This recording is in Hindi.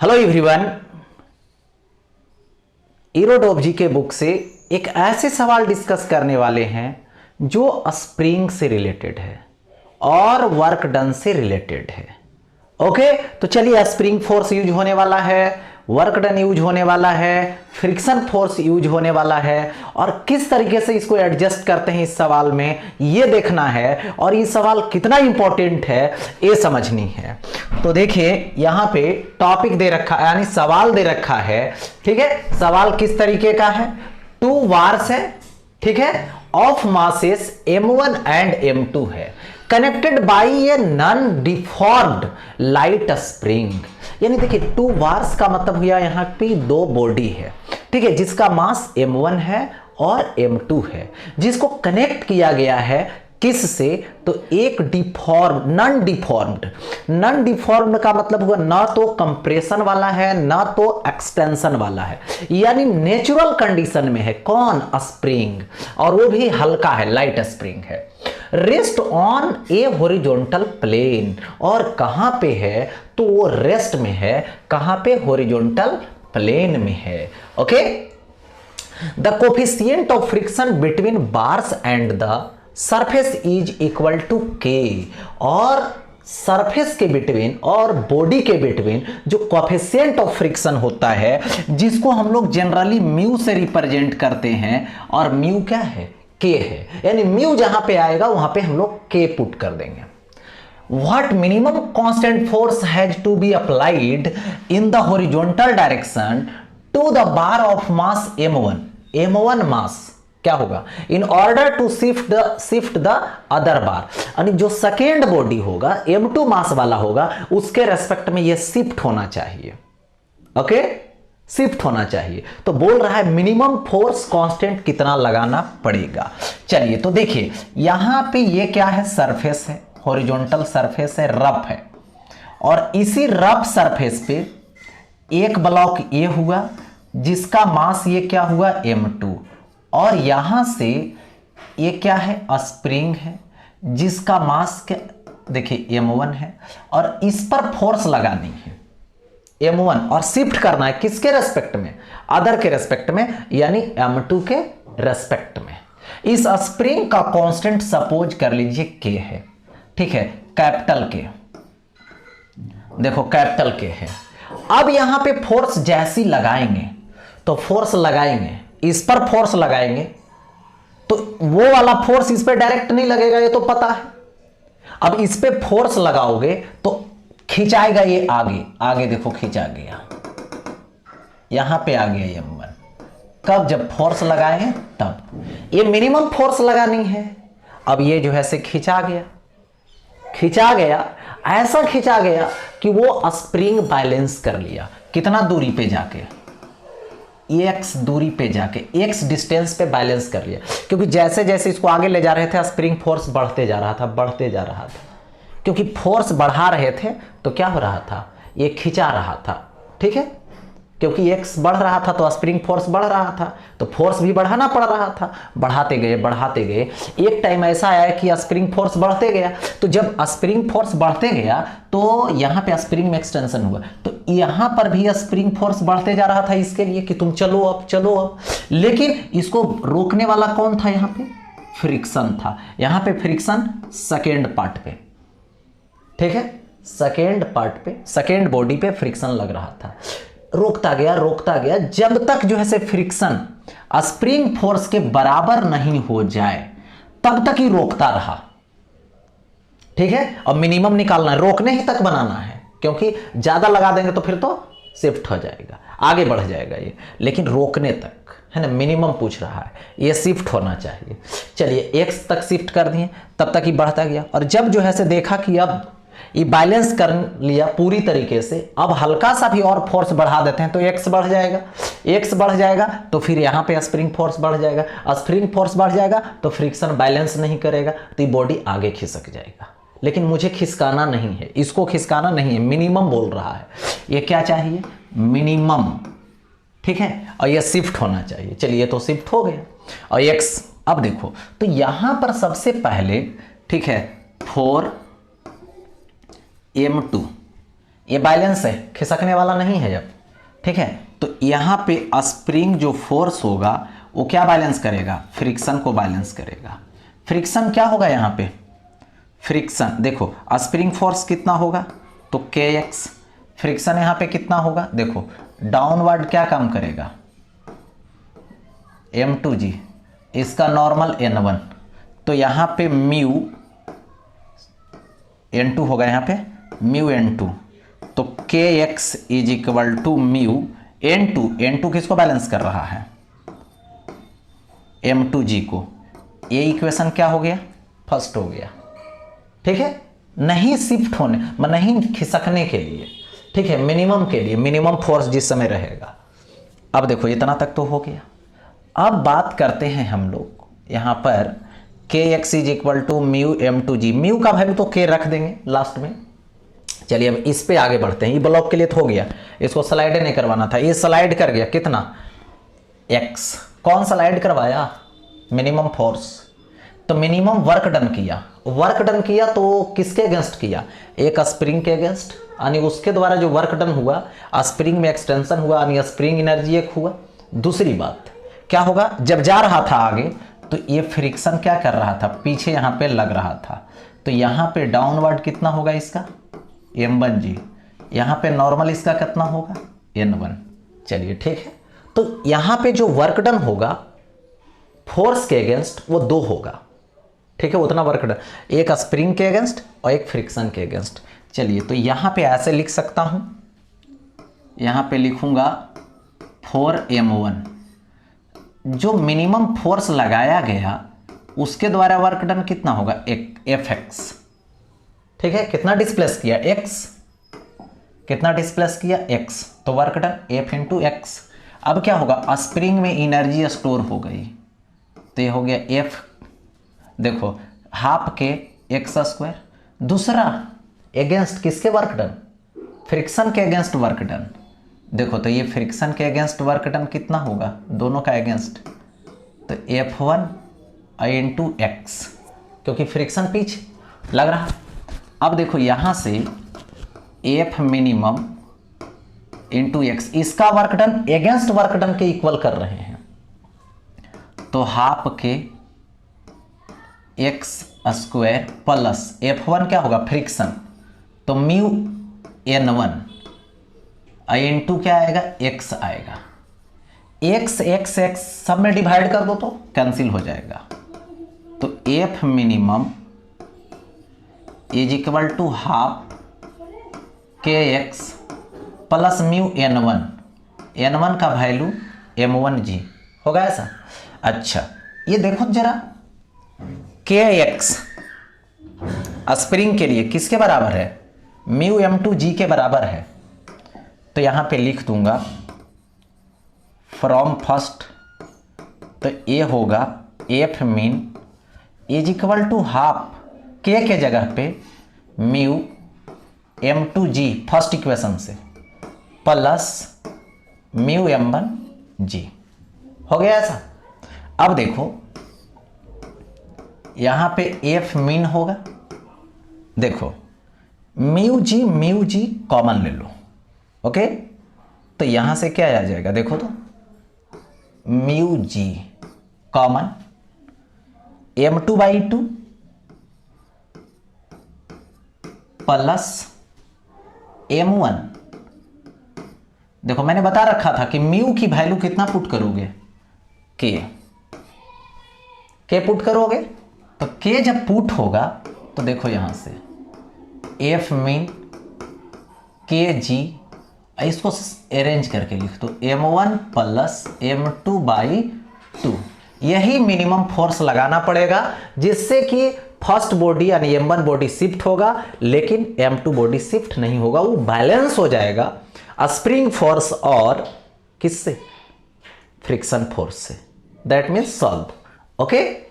हेलो एवरीवन, एरोडोब के बुक से एक ऐसे सवाल डिस्कस करने वाले हैं जो स्प्रिंग से रिलेटेड है और वर्क डन से रिलेटेड है। ओके, तो चलिए, स्प्रिंग फोर्स यूज होने वाला है, वर्क डन यूज होने वाला है, फ्रिक्शन फोर्स यूज होने वाला है और किस तरीके से इसको एडजस्ट करते हैं इस सवाल में ये देखना है और ये सवाल कितना इंपॉर्टेंट है ये समझनी है। तो देखिए, यहां पे टॉपिक दे रखा यानी सवाल दे रखा है। ठीक है, सवाल किस तरीके का है? टू बार्स है, ठीक है, of masses m1 and m2 है, connected by a non deformed light spring. यानी देखिए, टू बार्स का मतलब हुआ यहां पे दो बॉडी है, ठीक है, जिसका मास m1 है और m2 है, जिसको कनेक्ट किया गया है किस से? तो एक डिफॉर्म नॉन डिफॉर्म्ड का मतलब हुआ ना तो कंप्रेशन वाला है ना तो एक्सटेंशन वाला है, यानी नेचुरल कंडीशन में है। कौन? स्प्रिंग, और वो भी हल्का है, लाइट स्प्रिंग है। Rest on a horizontal plane, और कहां पे है? तो वो रेस्ट में है, कहां पे? हॉरिजॉन्टल प्लेन में है। Okay, the coefficient of friction between bars and the surface is equal to K, और सरफेस के बिटवीन और बॉडी के बिटवीन जो कोफिशिएंट ऑफ फ्रिक्शन होता है, जिसको हम लोग जनरली म्यू से रिप्रेजेंट करते हैं, और म्यू क्या है? के है। यानी म्यू जहां पे आएगा वहां पे हम लोग के पुट कर देंगे। What minimum constant force has to be applied in the horizontal direction to the bar of mass m1? m1 mass क्या होगा? In order to shift the other bar, यानी जो सेकेंड बॉडी होगा m2 मास वाला होगा उसके रेस्पेक्ट में ये शिफ्ट होना चाहिए। ओके, शिफ्ट होना चाहिए। तो बोल रहा है मिनिमम फोर्स कांस्टेंट कितना लगाना पड़ेगा। चलिए, तो देखिए यहां पे ये क्या है? सरफेस है, हॉरिजॉन्टल सरफेस है, रफ है, और इसी रफ सरफेस पे एक ब्लॉक ये हुआ जिसका मास ये क्या हुआ? m2, और यहां से ये क्या है? स्प्रिंग है जिसका मास क्या? देखिए m1 है, और इस पर फोर्स लगानी है m1 और शिफ्ट करना है किसके रेस्पेक्ट में? अदर के रेस्पेक्ट में, यानी m2 के रेस्पेक्ट में। इस स्प्रिंग का कांस्टेंट सपोज कर लीजिए k है, ठीक है, कैपिटल के। देखो कैपिटल के है। अब यहां पे फोर्स जैसी लगाएंगे तो फोर्स लगाएंगे, इस पर फोर्स लगाएंगे तो वो वाला फोर्स इस पे डायरेक्ट नहीं लगेगा, ये तो पता है। अब इस पे फोर्स लगाओगे तो खिंचाएगा ये आगे, आगे देखो खिंचा गया, यहां पे आ गया m1। कब? जब फोर्स लगाएंगे तब। ये मिनिमम फोर्स लगानी है। अब ये जो है से खिंचा गया, ऐसा खिंचा गया कि वो स्प्रिंग बैलेंस कर लिया। कितना दूरी पे जाके? x दूरी पे जाके, x डिस्टेंस पे बैलेंस कर लिया, क्योंकि जैसे जैसे इसको आगे ले जा रहे थे स्प्रिंग फोर्स बढ़ते जा रहा था, क्योंकि फोर्स बढ़ा रहे थे तो क्या हो रहा था? ये खिंचा रहा था, ठीक है, क्योंकि x बढ़ रहा था तो स्प्रिंग फोर्स बढ़ रहा था, तो फोर्स भी बढ़ाना पड़ रहा था। बढ़ाते गए, एक टाइम ऐसा आया कि स्प्रिंग फोर्स बढ़ते गया, तो जब स्प्रिंग फोर्स बढ़ते गया तो यहाँ पे स्प्रिंग में एक्सटेंशन हुआ, तो यहाँ पर भी स्प्रिंग फोर्स बढ़ते जा रहा था इसके लिए कि तुम चलो अब। लेकिन इसको रोकने वाला कौन था? यहाँ पे फ्रिक्शन था। यहाँ पे फ्रिक्शन सेकेंड पार्ट पे, ठीक है, सेकेंड पार्ट पे, सेकेंड बॉडी पे फ्रिक्शन लग रहा था। रोकता गया जब तक जो है से फ्रिक्शन स्प्रिंग फोर्स के बराबर नहीं हो जाए तब तक ही रोकता रहा, ठीक है। और मिनिमम निकालना है, रोकने ही तक बनाना है, क्योंकि ज्यादा लगा देंगे तो फिर तो शिफ्ट हो जाएगा, आगे बढ़ जाएगा ये, लेकिन रोकने तक है ना, मिनिमम पूछ रहा है, ये शिफ्ट होना चाहिए। चलिए x तक शिफ्ट कर दिए, तब तक ही बढ़ता गया, और जब जो है से देखा कि अब ये बैलेंस कर लिया पूरी तरीके से, अब हल्का सा भी और फोर्स बढ़ा देते हैं तो x बढ़ जाएगा, तो फिर यहाँ पे स्प्रिंग फोर्स बढ़ जाएगा, स्प्रिंग फोर्स बढ़ जाएगा तो फ्रिक्शन बैलेंस नहीं करेगा, तो ये बॉडी आगे खिसक जाएगा। लेकिन मुझे खिसकाना नहीं है, इसको खिसकाना नहीं है, मिनिमम बोल रहा है। ये क्या चाहिए? मिनिमम, ठीक है, और ये शिफ्ट होना चाहिए। चलिए, तो शिफ्ट हो गया, और x अब देखो, तो यहां पर सबसे पहले, ठीक है, 4m2 ये बैलेंस है, खिसकने वाला नहीं है जब, ठीक है। तो यहाँ पे स्प्रिंग जो फोर्स होगा वो क्या बैलेंस करेगा, फ्रिक्शन को बैलेंस करेगा। फ्रिक्शन क्या होगा यहाँ पे, फ्रिक्शन देखो स्प्रिंग फोर्स कितना होगा तो kx, फ्रिक्शन यहाँ पे कितना होगा, देखो डाउनवर्ड क्या काम करेगा m2g, इसका नॉर्मल n1, तो यहाँ पे म्यू n2 होगा, यहाँ पे म्यू n2, तो kx is equal to mu n2 किसको बैलेंस कर रहा है, m2g को। ये इक्वेशन क्या हो गया, फर्स्ट हो गया, ठीक है। नहीं शिफ्ट होने, नहीं खिसकने के लिए, ठीक है, मिनिमम के लिए, मिनिमम फोर्स जिस समय रहेगा। अब देखो इतना तक तो हो गया। अब बात करते हैं हम लोग यहाँ पर kx is equal to mu m2g, mu का वैल्यू तो k रख देंगे लास्ट में। चलिए अब इस पे आगे बढ़ते हैं, ये ब्लॉक के लिए तो हो गया, इसको स्लाइड नहीं करवाना था, ये स्लाइड कर गया कितना x, कौन स्लाइड करवाया, मिनिमम फोर्स, तो मिनिमम वर्क डन किया, वर्क डन किया तो किसके अगेंस्ट किया, एक स्प्रिंग के अगेंस्ट, यानी उसके द्वारा जो वर्क डन हुआ स्प्रिंग में एक्सटेंशन हुआ, यानी स्प्रिंग एनर्जी एक हुआ। दूसरी बात क्या होगा, जब जा रहा था आगे तो ये फ्रिक्शन क्या कर रहा था, पीछे यहाँ पे लग रहा था, तो यहाँ पे डाउनवर्ड कितना होगा इसका m1g, यहाँ पे नॉर्मल इसका कितना होगा n1। चलिए ठीक है, तो यहाँ पे जो वर्क डन होगा फोर्स के अगेंस्ट वो दो होगा, ठीक है, उतना वर्क डन, एक स्प्रिंग के अगेंस्ट और एक फ्रिक्शन के अगेंस्ट। चलिए तो यहाँ पे ऐसे लिख सकता हूँ, यहाँ पे लिखूंगा 4m1, जो मिनिमम फोर्स लगाया गया उसके द्वारा वर्क डन कितना होगा, एक Fx, ठीक है, कितना डिस्प्लेस किया x, कितना डिस्प्लेस किया x, तो work done F into x। अब क्या होगा, स्प्रिंग में एनर्जी स्टोर हो गई, तो ये हो गया F, देखो हाफ के एक्स स्क्वायर, दूसरा अगेंस्ट किसके वर्क डन, फ्रिक्शन के अगेंस्ट वर्क डन, देखो तो ये फ्रिक्शन के अगेंस्ट वर्क डन कितना होगा, दोनों का अगेंस्ट, तो F1 इंटू एक्स, क्योंकि फ्रिक्शन पीछे लग रहा। अब देखो यहाँ से F मिनिमम इंटू एक्स, इसका work done against work done के इक्वल कर रहे हैं, तो हाफ के एक्स स्क्वायर प्लस F1 क्या होगा फ्रिक्शन, तो म्यू n1 इंटू क्या आएगा x आएगा, x x x सब में डिवाइड कर दो तो कैंसिल हो जाएगा, तो F minimum is equal to half kx plus mu n1 का वैल्यू m1g होगा ऐसा। अच्छा ये देखो जरा, kx स्प्रिंग के लिए किसके बराबर है, म्यू m2g के बराबर है, तो यहां पे लिख दूंगा फ्रॉम फर्स्ट, तो ये होगा F mean is equal to half k के जगह पे म्यू m2g फर्स्ट इक्वेशन से प्लस म्यू m1g, हो गया ऐसा। अब देखो यहां पे F मीन होगा, देखो म्यू जी कॉमन ले लो, ओके, तो यहां से क्या आ जाएगा, देखो तो mu G common m2/2 plus m1, देखो मैंने बता रखा था कि म्यू की वैल्यू कितना पुट करोगे, के पुट करोगे, तो के जब पुट होगा तो देखो यहां से F मीन के जी, इसको अरेंज करके लिख दो m1 प्लस m2/2, यही मिनिमम फोर्स लगाना पड़ेगा जिससे कि फर्स्ट बॉडी यानी m1 बॉडी शिफ्ट होगा लेकिन m2 बॉडी शिफ्ट नहीं होगा, वो बैलेंस हो जाएगा स्प्रिंग फोर्स और किससे, फ्रिक्शन फोर्स से। That means solve, okay.